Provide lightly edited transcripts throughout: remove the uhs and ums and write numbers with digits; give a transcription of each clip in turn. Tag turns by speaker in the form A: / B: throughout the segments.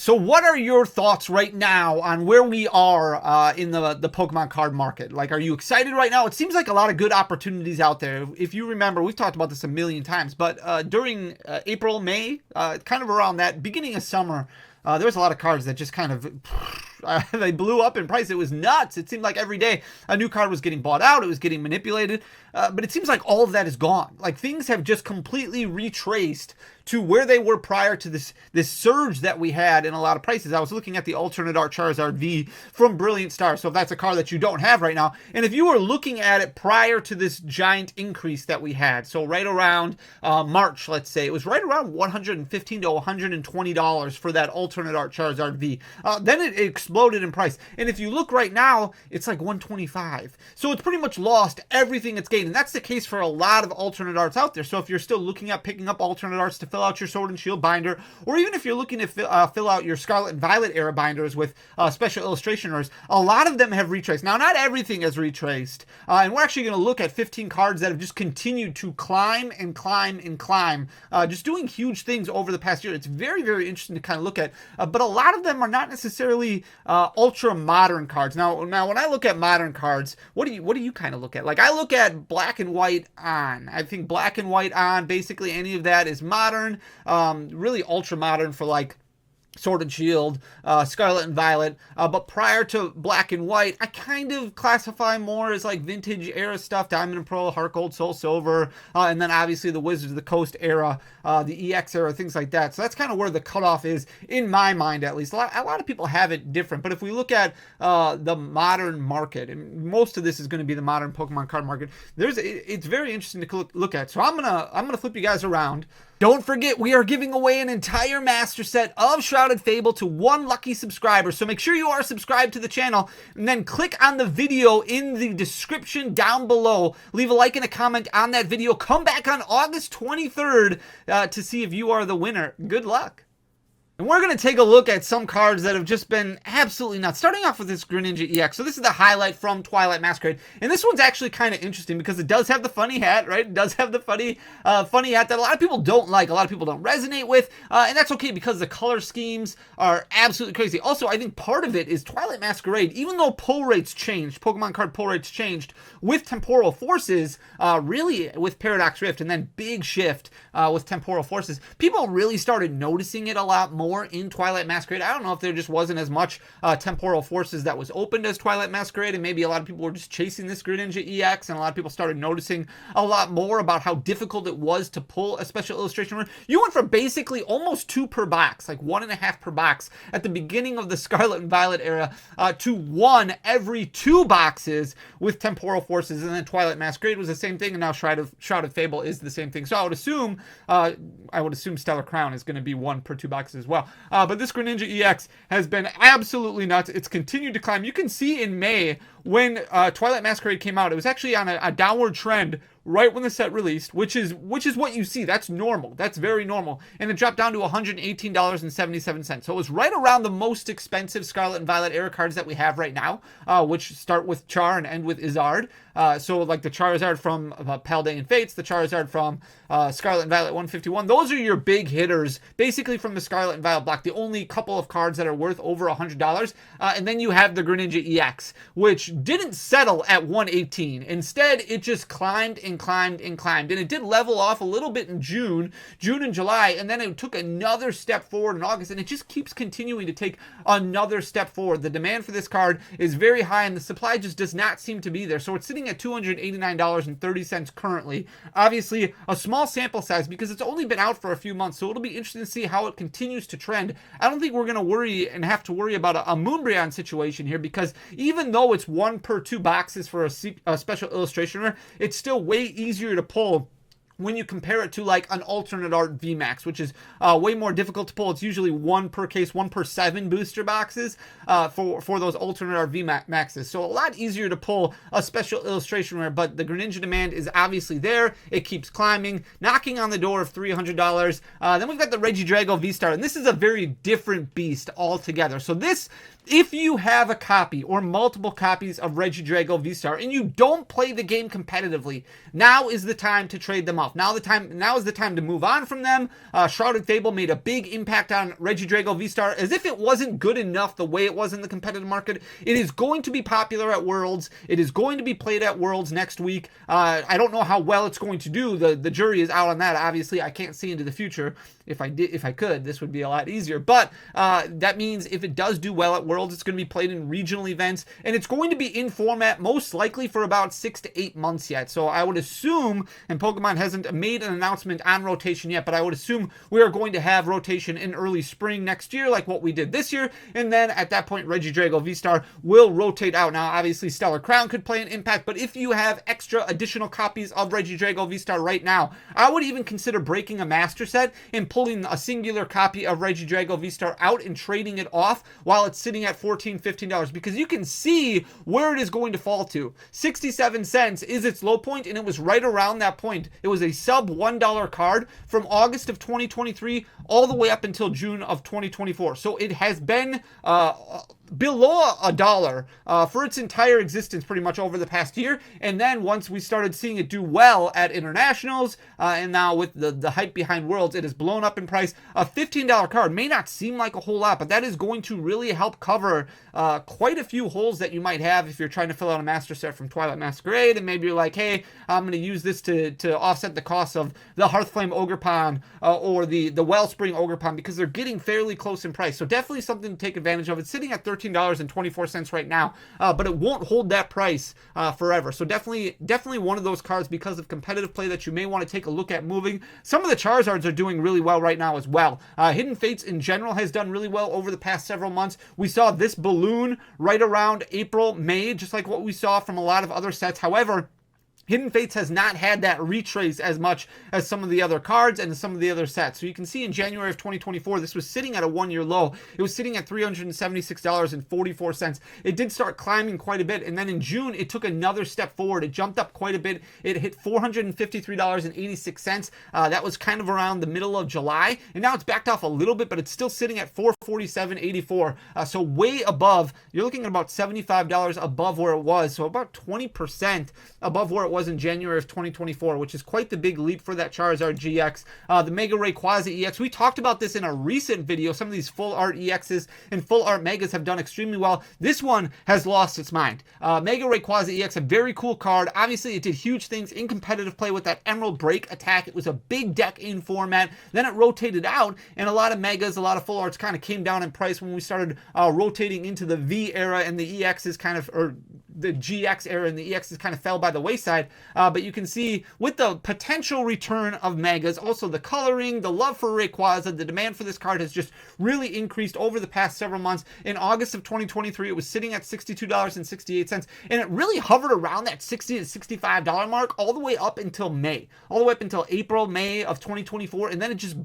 A: So what are your thoughts right now on where we are in the Pokemon card market? Like, are you excited right now? It seems like a lot of good opportunities out there. If you remember, we've talked about this a million times, but during April, May, kind of around that beginning of summer, there was a lot of cards that just kind of they blew up in price. It was nuts. It seemed like every day a new card was getting bought out. It was getting manipulated. But it seems like all of that is gone. Like, things have just completely retraced to where they were prior to this surge that we had in a lot of prices. I was looking at the alternate art Charizard V from Brilliant Star. So if that's a card that you don't have right now, and if you were looking at it prior to this giant increase that we had, so right around March, let's say, it was right around $115 to $120 for that alternate art Charizard V. Then it exploded in price. And if you look right now, it's like $125. So it's pretty much lost everything it's gained. And that's the case for a lot of alternate arts out there. So if you're still looking at picking up alternate arts to fill out your Sword and Shield binder, or even if you're looking to fill out your Scarlet and Violet era binders with special illustration rares, a lot of them have retraced. Now, not everything has retraced, and we're actually going to look at 15 cards that have just continued to climb and climb and climb, just doing huge things over the past year. It's very, very interesting to kind of look at, but a lot of them are not necessarily ultra modern cards. Now, when I look at modern cards, what do you kind of look at? Like, I look at black and white on. I think black and white on, basically any of that is modern. Really ultra modern for like Sword and Shield, Scarlet and Violet, but prior to Black and White, I kind of classify more as like vintage era stuff, Diamond and Pearl, Heart Gold, Soul Silver, and then obviously the Wizards of the Coast era, the EX era, things like that. So that's kind of where the cutoff is, in my mind at least. A lot of people have it different, but if we look at the modern market, and most of this is going to be the modern Pokemon card market, it's very interesting to look at. So I'm gonna flip you guys around. Don't forget, we are giving away an entire master set of Shrouded Fable to one lucky subscriber. So make sure you are subscribed to the channel, and then click on the video in the description down below. Leave a like and a comment on that video. Come back on August 23rd to see if you are the winner. Good luck. And we're going to take a look at some cards that have just been absolutely nuts. Starting off with this Greninja EX. So this is the highlight from Twilight Masquerade. And this one's actually kind of interesting because it does have the funny hat, right? It does have the funny hat that a lot of people don't like. A lot of people don't resonate with. And that's okay because the color schemes are absolutely crazy. Also, I think part of it is Twilight Masquerade. Even though pull rates changed, Pokemon card pull rates changed with Temporal Forces, really with Paradox Rift, and then big shift with Temporal Forces, people really started noticing it a lot more in Twilight Masquerade. I don't know if there just wasn't as much Temporal Forces that was opened as Twilight Masquerade, and maybe a lot of people were just chasing this Greninja EX, and a lot of people started noticing a lot more about how difficult it was to pull a special illustration rare. You went from basically almost 2 per box, like 1.5 per box at the beginning of the Scarlet and Violet era, to 1 every 2 boxes with Temporal Forces, and then Twilight Masquerade was the same thing, and now Shrouded Fable is the same thing. So I would assume Stellar Crown is going to be 1 per 2 boxes as well. But this Greninja EX has been absolutely nuts. It's continued to climb. You can see in May when Twilight Masquerade came out, it was actually on a downward trend right when the set released, which is what you see. That's normal. That's very normal. And it dropped down to $118.77. So it was right around the most expensive Scarlet and Violet era cards that we have right now, which start with Char and end with Izzard. So like the Charizard from Paldean Fates, the Charizard from Scarlet and Violet 151. Those are your big hitters, basically from the Scarlet and Violet block. The only couple of cards that are worth over $100. And then you have the Greninja EX, which didn't settle at 118. Instead, it just climbed and climbed and climbed. And it did level off a little bit in June and July, and then it took another step forward in August, and it just keeps continuing to take another step forward. The demand for this card is very high, and the supply just does not seem to be there. So it's sitting at $289.30 currently. Obviously, a small sample size because it's only been out for a few months, so it'll be interesting to see how it continues to trend. I don't think we're going to worry and have to worry about a Umbreon situation here, because even though it's 1 per 2 boxes for a special illustration rare, it's still way easier to pull when you compare it to like an alternate art VMAX, which is way more difficult to pull. It's usually 1 per case, 1 per 7 booster boxes for those alternate art VMAXs. So a lot easier to pull a special illustration rare, but the Greninja demand is obviously there. It keeps climbing, knocking on the door of $300. Then we've got the Reggie Drago V-Star, and this is a very different beast altogether. So this, if you have a copy or multiple copies of Reggie Drago V-Star and you don't play the game competitively, now is the time to trade them off. off. Now is the time to move on from them. Shrouded Fable made a big impact on Reggie Drago V-Star, as if it wasn't good enough the way it was in the competitive market. It is going to be popular at Worlds. It is going to be played at Worlds next week. I don't know how well it's going to do. The jury is out on that. Obviously, I can't see into the future. If I could, this would be a lot easier. But that means if it does do well at Worlds, it's going to be played in regional events, and it's going to be in format most likely for about 6 to 8 months yet. So I would assume, and Pokemon hasn't made an announcement on rotation yet, but I would assume we are going to have rotation in early spring next year, like what we did this year, and then at that point, Reggie Drago V-Star will rotate out. Now, obviously, Stellar Crown could play an impact, but if you have extra additional copies of Reggie Drago V-Star right now, I would even consider breaking a master set and pulling a singular copy of Reggie Drago V-Star out and trading it off while it's sitting at $14, $15, because you can see where it is going to fall to. 67 cents is its low point, and it was right around that point. It was a sub $1 card from August of 2023 all the way up until June of 2024. So it has been below $1 for its entire existence pretty much over the past year. And then once we started seeing it do well at internationals, and now with the hype behind Worlds, it has blown up in price. A $15 card may not seem like a whole lot, but that is going to really help cover quite a few holes that you might have if you're trying to fill out a master set from Twilight Masquerade, and maybe you're like, hey, I'm going to use this to offset the cost of the Hearthflame Ogerpon or the Wellspring Ogerpon, because they're getting fairly close in price. So definitely something to take advantage of. It's sitting at $13.24 right now, but it won't hold that price forever. So definitely one of those cards because of competitive play that you may want to take a look at moving. Some of the Charizards are doing really well right now as well. Hidden Fates in general has done really well over the past several months. We saw this balloon right around April, May, just like what we saw from a lot of other sets. However, Hidden Fates has not had that retrace as much as some of the other cards and some of the other sets. So you can see in January of 2024, this was sitting at a one-year low. It was sitting at $376.44. It did start climbing quite a bit, and then in June, it took another step forward. It jumped up quite a bit. It hit $453.86. That was kind of around the middle of July, and now it's backed off a little bit, but it's still sitting at $447.84. So way above. You're looking at about $75 above where it was, so about 20% above where it was in January of 2024, which is quite the big leap for that Charizard GX. The Mega Rayquaza EX, we talked about this in a recent video. Some of these full art EXs and full art Megas have done extremely well. This one has lost its mind. Mega Rayquaza EX, a very cool card. Obviously, it did huge things in competitive play with that Emerald Break attack. It was a big deck in format. Then it rotated out, and a lot of Megas, a lot of full arts kind of came down in price when we started rotating into the V era, and the EXs kind of, or the GX era, and the EXs kind of fell by the wayside. But you can see with the potential return of Megas, also the coloring, the love for Rayquaza, the demand for this card has just really increased over the past several months. In August of 2023, it was sitting at $62.68, and it really hovered around that $60 to $65 mark all the way up until May, all the way up until April, May of 2024, and then it just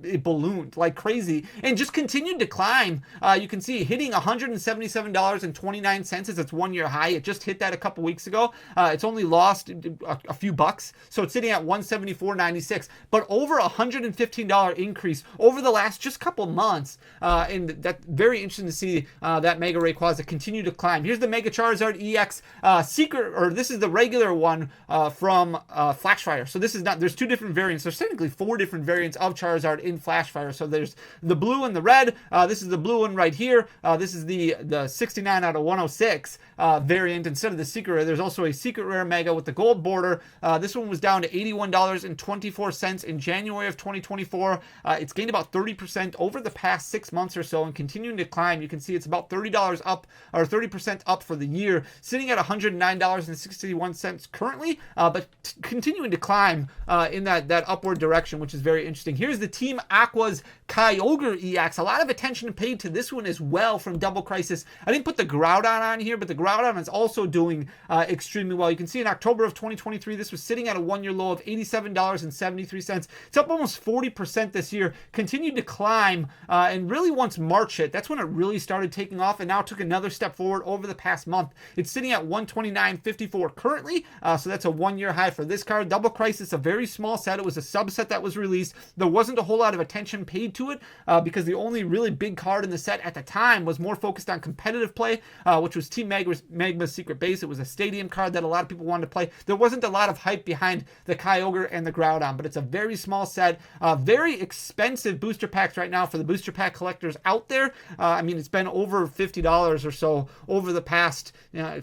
A: it ballooned like crazy and just continued to climb. You can see hitting $177.29 as its one-year high. It just hit that a couple weeks ago. It's only lost a few bucks, so it's sitting at $174.96, but over $115 increase over the last just couple months, and that's very interesting to see that Mega Rayquaza continue to climb. Here's the Mega Charizard EX secret, or this is the regular one from Flashfire. So this is not, there's two different variants. There's technically 4 different variants of Charizard in Flashfire. So there's the blue and the red. This is the blue one right here. This is the 69 out of 106 variant instead of the secret rare. There's also a secret rare Mega with the gold border. This one was down to $81.24 in January of 2024. It's gained about 30% over the past 6 months or so and continuing to climb. You can see it's about $30 up, or 30% up for the year, sitting at $109.61 currently, but continuing to climb in that upward direction, which is very interesting. Here's the Team Aqua's Kyogre EX. A lot of attention paid to this one as well from Double Crisis. I didn't put the Groudon on here, but the Groudon is also doing extremely well. You can see in October of 2023, this was sitting at a one-year low of $87.73. It's up almost 40% this year, continued to climb, and really once March hit, that's when it really started taking off, and now took another step forward over the past month. It's sitting at $129.54 currently, so that's a one-year high for this card. Double Crisis, a very small set. It was a subset that was released. There wasn't a whole lot of attention paid to it because the only really big card in the set at the time was more focused on competitive play, which was Team Magma's Secret Base. It was a stadium card that a lot of people wanted to play. There wasn't a lot of hype behind the Kyogre and the Groudon, but it's a very small set. Very expensive booster packs right now for the booster pack collectors out there. I mean, it's been over $50 or so over the past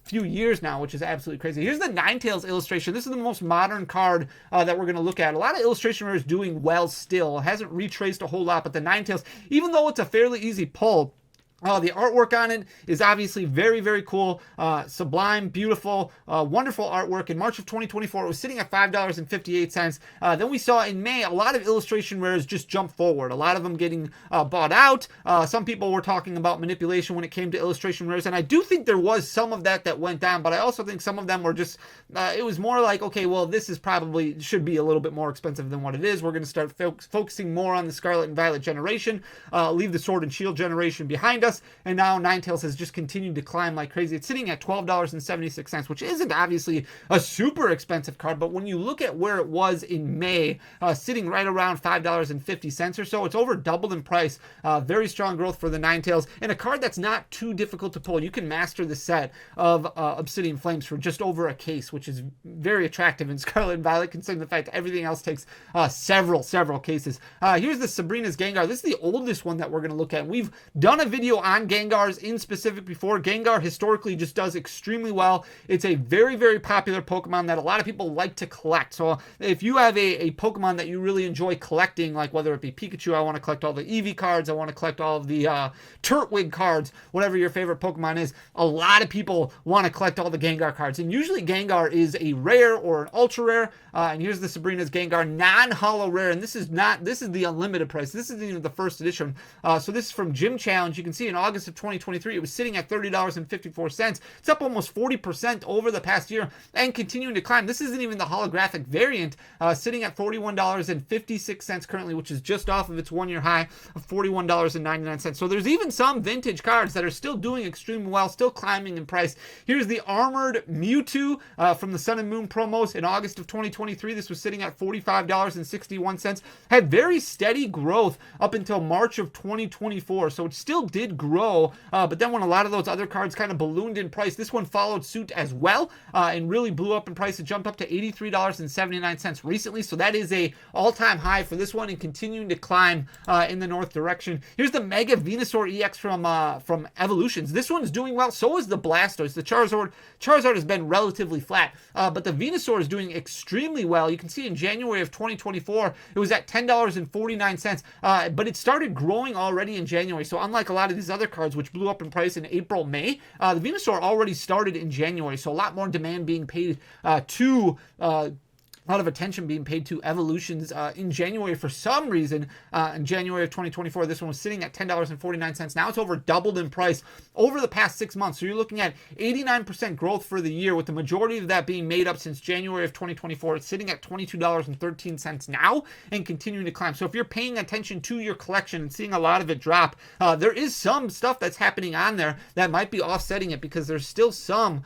A: few years now, which is absolutely crazy. Here's the Ninetales illustration. This is the most modern card that we're going to look at. A lot of illustration rares doing well still. It hasn't retraced a whole lot, but the Ninetales, even though it's a fairly easy pull, the artwork on it is obviously very, very cool, sublime, beautiful, wonderful artwork. In March of 2024, it was sitting at $5.58. Then we saw in May a lot of illustration rares just jump forward, a lot of them getting bought out. Some people were talking about manipulation when it came to illustration rares, and I do think there was some of that went down, but I also think some of them were just, it was more like, okay, well, this is probably should be a little bit more expensive than what it is. We're going to start focusing more on the Scarlet and Violet generation, leave the Sword and Shield generation behind us. And now Ninetales has just continued to climb like crazy. It's sitting at $12.76, which isn't obviously a super expensive card, but when you look at where it was in May, sitting right around $5.50 or so, it's over doubled in price. Very strong growth for the Ninetales, and a card that's not too difficult to pull. You can master the set of Obsidian Flames for just over a case, which is very attractive in Scarlet and Violet, considering the fact that everything else takes several cases. Here's the Sabrina's Gengar. This is the oldest one that we're going to look at. We've done a video on Gengars in specific before. Gengar historically just does extremely well. It's a very, very popular Pokemon that a lot of people like to collect. So if you have a Pokemon that you really enjoy collecting, like whether it be Pikachu, I want to collect all the Eevee cards, I want to collect all of the Turtwig cards, whatever your favorite Pokemon is, a lot of people want to collect all the Gengar cards. And usually Gengar is a rare or an ultra rare. And here's the Sabrina's Gengar non-holo rare. And this is the unlimited price. This isn't even the first edition. So this is from Gym Challenge. You can see in August of 2023, it was sitting at $30.54. It's up almost 40% over the past year and continuing to climb. This isn't even the holographic variant, sitting at $41.56 currently, which is just off of its one-year high of $41.99. So there's even some vintage cards that are still doing extremely well, still climbing in price. Here's the Armored Mewtwo from the Sun and Moon promos in August of 2023. This was sitting at $45.61. Had very steady growth up until March of 2024, so it still did grow. But then when a lot of those other cards kind of ballooned in price, this one followed suit as well and really blew up in price. It jumped up to $83.79 recently, so that is a all-time high for this one and continuing to climb in the north direction. Here's the Mega Venusaur EX from Evolutions. This one's doing well. So is the Blastoise. The Charizard has been relatively flat, but the Venusaur is doing extremely well. You can see in January of 2024, it was at $10.49, but it started growing already in January. So unlike a lot of these other cards, which blew up in price in April, May, the Venusaur already started in January. So a lot more demand being paid to a lot of attention being paid to Evolutions in January for some reason. In January of 2024, this one was sitting at $10.49. Now it's over doubled in price over the past 6 months. So you're looking at 89% growth for the year, with the majority of that being made up since January of 2024. It's sitting at $22.13 now and continuing to climb. So if you're paying attention to your collection and seeing a lot of it drop, there is some stuff that's happening on there that might be offsetting it, because there's still some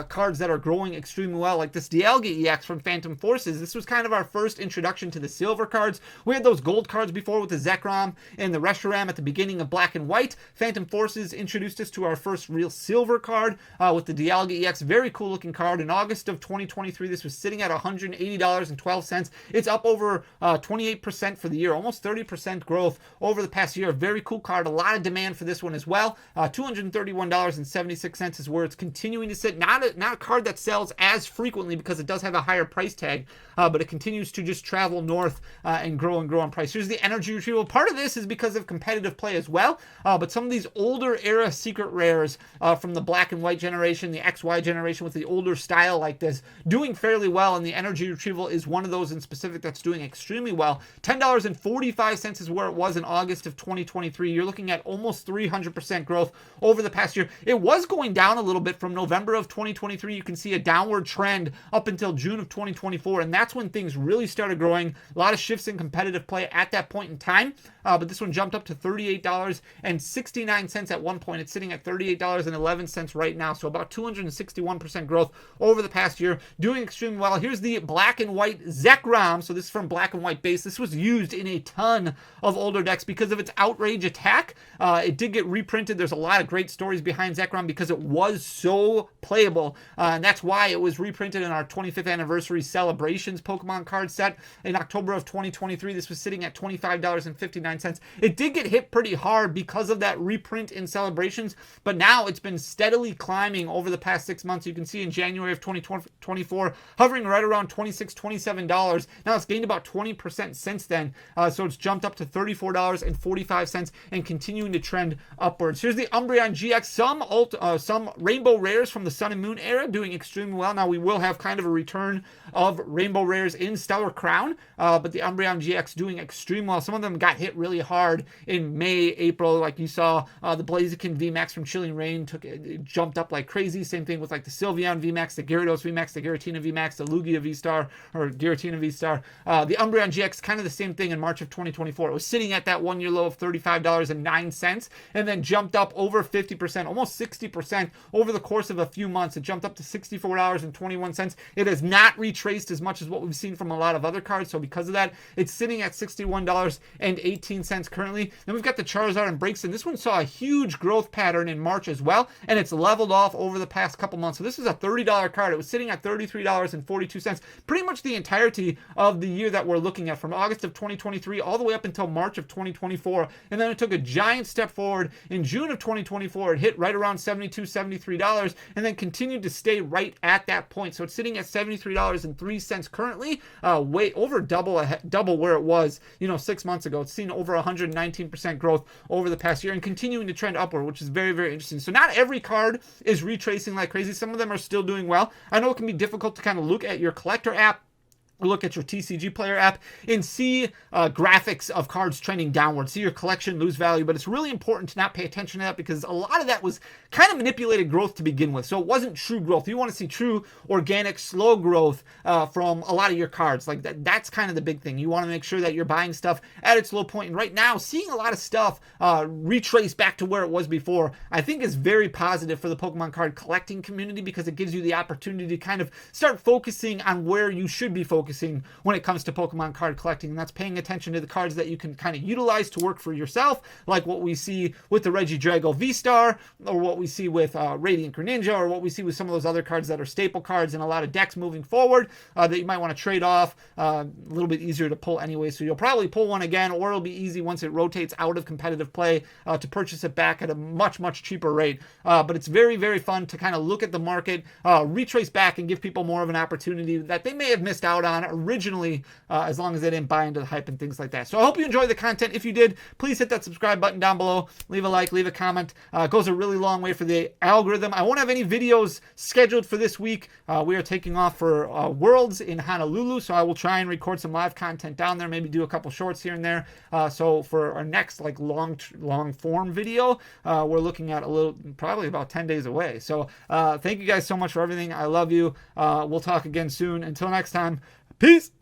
A: cards that are growing extremely well, like this Dialga EX from Phantom Forces. This was kind of our first introduction to the silver cards. We had those gold cards before with the Zekrom and the Reshiram at the beginning of Black and White. Phantom Forces introduced us to our first real silver card with the Dialga EX. Very cool looking card. In August of 2023, this was sitting at $180.12. It's up over 28% for the year, almost 30% growth over the past year. Very cool card. A lot of demand for this one as well. $231.76 is where it's continuing to sit. Not a card that sells as frequently because it does have a higher price tag, but it continues to just travel north and grow in price. Here's the Energy Retrieval. Part of this is because of competitive play as well, but some of these older era secret rares from the Black and White generation, the XY generation with the older style like this, doing fairly well, and the Energy Retrieval is one of those in specific that's doing extremely well. $10.45 is where it was in August of 2023. You're looking at almost 300% growth over the past year. It was going down a little bit from November of 2023. You can see a downward trend up until June of 2024, and that's when things really started growing. A lot of shifts in competitive play at that point in time, but this one jumped up to $38.69 at one point. It's sitting at $38.11 right now, so about 261% growth over the past year, doing extremely well. Here's the black and white Zekrom. So this is from Black and White base. This was used in a ton of older decks because of its outrage attack. It did get reprinted. There's a lot of great stories behind Zekrom because it was so playable, and that's why it was reprinted in our 25th anniversary celebrations Pokemon card set in October of 2023. This was sitting at $25.59. It did get hit pretty hard because of that reprint in celebrations, but now it's been steadily climbing over the past 6 months. You can see in January of 2024 hovering right around $26, $27. Now it's gained about 20% since then, so it's jumped up to $34.45 and continuing to trend upwards. Here's the Umbreon GX, some rainbow rares from the Sun and Moon era doing extremely well. Now we will have kind of a return of rainbow rares in Stellar Crown, but the Umbreon GX doing extremely well. Some of them got hit really hard in May, April, like you saw the Blaziken VMAX from Chilling Reign it jumped up like crazy. Same thing with like the Sylveon VMAX, the Gyarados VMAX, the Giratina VMAX, the Lugia V-Star or Giratina V-Star. The Umbreon GX, kind of the same thing in March of 2024. It was sitting at that 1 year low of $35.09 and then jumped up over 50%, almost 60% over the course of a few months. It jumped up to $64.21. It has not retraced as much as what we've seen from a lot of other cards, so because of that, it's sitting at $61.18 currently. Then we've got the Charizard and Braixen. This one saw a huge growth pattern in March as well, and it's leveled off over the past couple months. So this is a $30 card. It was sitting at $33.42, pretty much the entirety of the year that we're looking at, from August of 2023 all the way up until March of 2024. And then it took a giant step forward in June of 2024. It hit right around $72, $73, and then continued to stay right at that point. So it's sitting at $73.03 currently, way over double where it was 6 months ago. It's seen over 119% growth over the past year and continuing to trend upward, which is very, very interesting. So not every card is retracing like crazy. Some of them are still doing well. I know it can be difficult to kind of look at your collector app, look at your TCG player app and see graphics of cards trending downward, see your collection lose value, but it's really important to not pay attention to that because a lot of that was kind of manipulated growth to begin with, so it wasn't true growth. You want to see true organic slow growth from a lot of your cards. Like that's kind of the big thing. You want to make sure that you're buying stuff at its low point, and right now seeing a lot of stuff retrace back to where it was before, I think is very positive for the Pokemon card collecting community because it gives you the opportunity to kind of start focusing on where you should be focusing when it comes to Pokemon card collecting, and that's paying attention to the cards that you can kind of utilize to work for yourself, like what we see with the Reggie Drago V-Star, or what we see with Radiant Greninja, or what we see with some of those other cards that are staple cards in a lot of decks moving forward that you might want to trade off. A little bit easier to pull anyway, so you'll probably pull one again, or it'll be easy once it rotates out of competitive play to purchase it back at a much, much cheaper rate. But it's very, very fun to kind of look at the market, retrace back, and give people more of an opportunity that they may have missed out on originally, as long as they didn't buy into the hype and things like that. So I hope you enjoyed the content. If you did, please hit that subscribe button down below, leave a like, leave a comment. It goes a really long way for the algorithm. I won't have any videos scheduled for this week. We are taking off for Worlds in Honolulu, so I will try and record some live content down there, maybe do a couple shorts here and there. So for our next like long form video, we're looking at probably about 10 days away. So thank you guys so much for everything. I love you. We'll talk again soon. Until next time, peace.